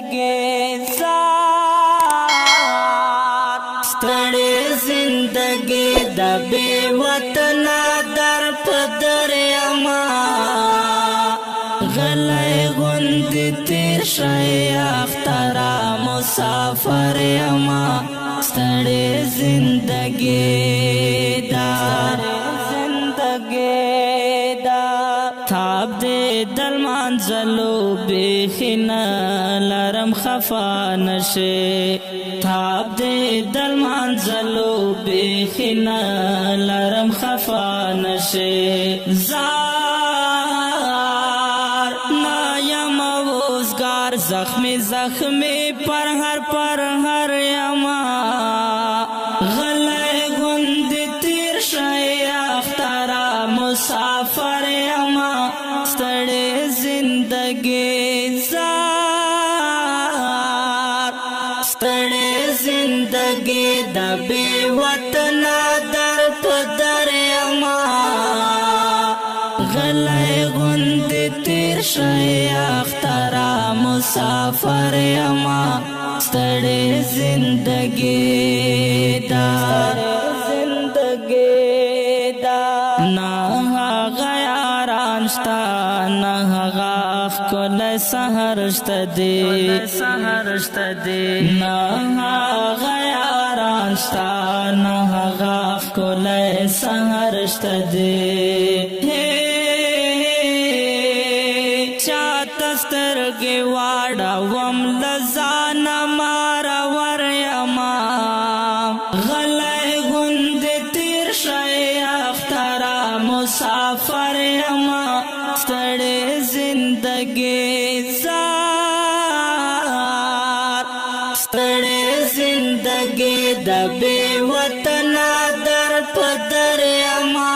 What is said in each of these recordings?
زندگی زار ستړې زندگی د بې وطنه در په در یما غلی غوندې تېر شئ اختره مسافر یما ستړې زندگی دار تاب دې دل منزلو بیخینا لرم خفا نشي تاب دې دل منزلو بیخینا لرم خفا نشي زار نا یم وزگار زخمی زخمی پر هر یما غلی گند تیر شئی اخترا مسافر یما ستړې زندگی زار ستړې زندگی د بې وطنه در په در یما غلی غوندې تیر شئ اختره مسافر یما ستړې زندگی دار نه هغه یاران شته نه هغه ښکلی سحر شته دی نه هغه یاران شته نه هغه ښکلی سحر شته دی چاته سترګې واړوم له ځانه مارور یما غلی غوندې تېر شئ اختره مسافر یما ستړې زندگی زار ستړې زندگی د بې وطنه در په در یما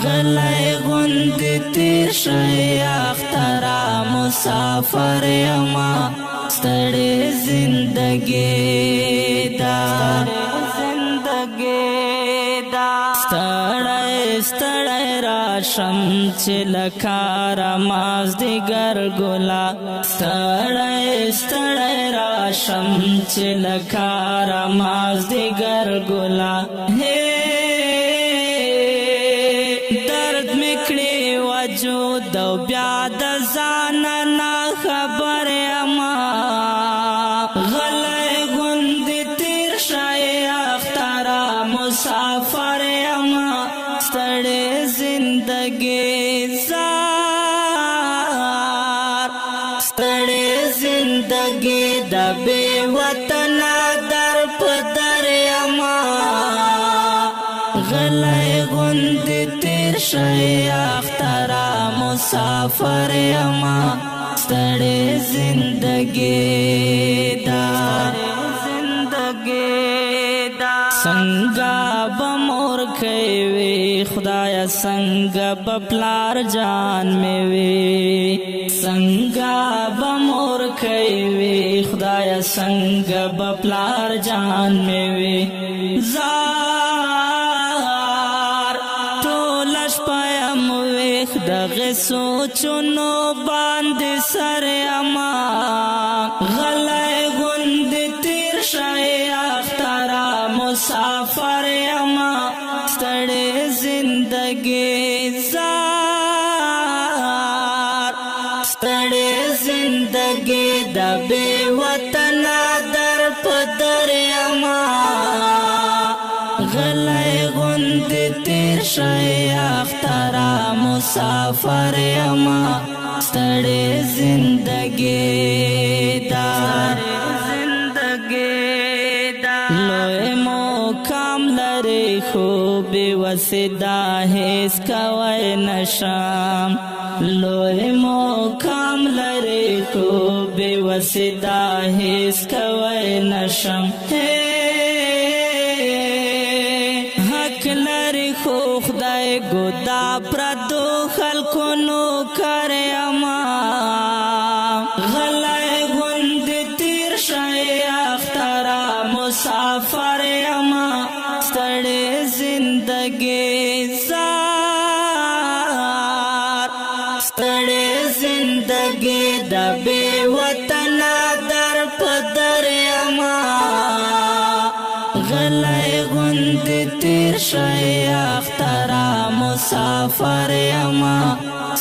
غلی غوندې تېر شئ اختره مسافر یما ستړې زندگی دار ستړی راشم چې لکار مازدیګر ګلا ستړی راشم چې لکار مازدیګر ګلا درد میکړي وجود او بیا د ځان نه خبر یما غلی غوندې تېر شئ اختره مسافر یما ستړې زندگی زار ستړې زندگی د بې وطنه در په در یما غلی غوندې تېر شئ اختره مسافر یما ستړې زندگی دار څنګه به مور کوي خدایا څنګه به پلار جان مې وي څنګه به مور کوي خدایا څنګه به پلار جان مې وي زار ټوله شپه یم ویښ دغې سوچونو باندې سر یما غلی غوندې تېر شئ اختره مسافر یما ستړې زندگی زار ستړې زندگی د بې وطنه در په در یما غلی غوندې تېر شئ اختره مسافر یما ستړې زندگی دار لوی مقام لري خو بې وسیدا هیڅ کوی نشم لوی مقام لري خو بې وسیدا هیڅ کوی نشم حق لري خو خدای ګودا پردو خلکو نوکر یما غلی غوندې تېر شئ اختره مسافر یما ستړې زندگی زار ستړې زندگی د بې وطنه شای اخترا مسافر یما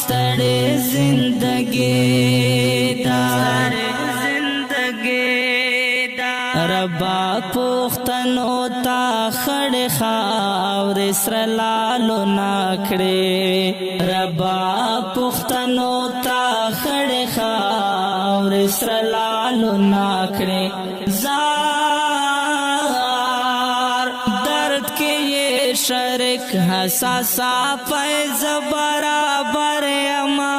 ستړې زندگی دا ربا پختنو تا خړ خاور سرلالو ناکړې ربا پختنو تا خړ خاور سرلالو ناکړې زار درد کې شرک حساسا فیض برابر یما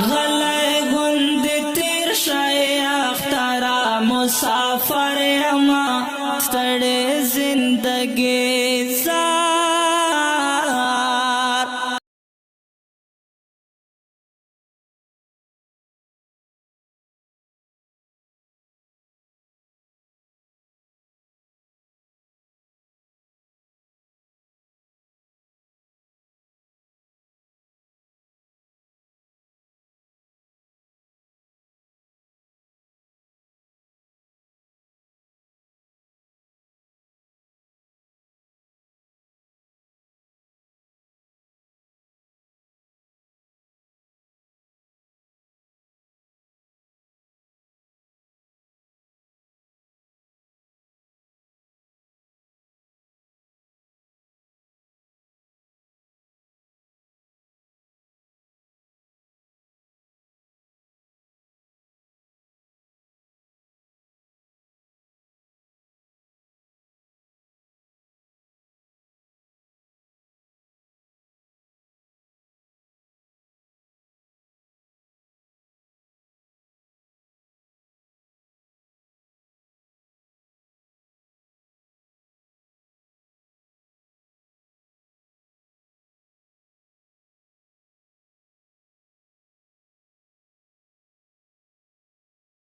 غلې غوند تیر شای اخترا مسافر یما ستړې زندگی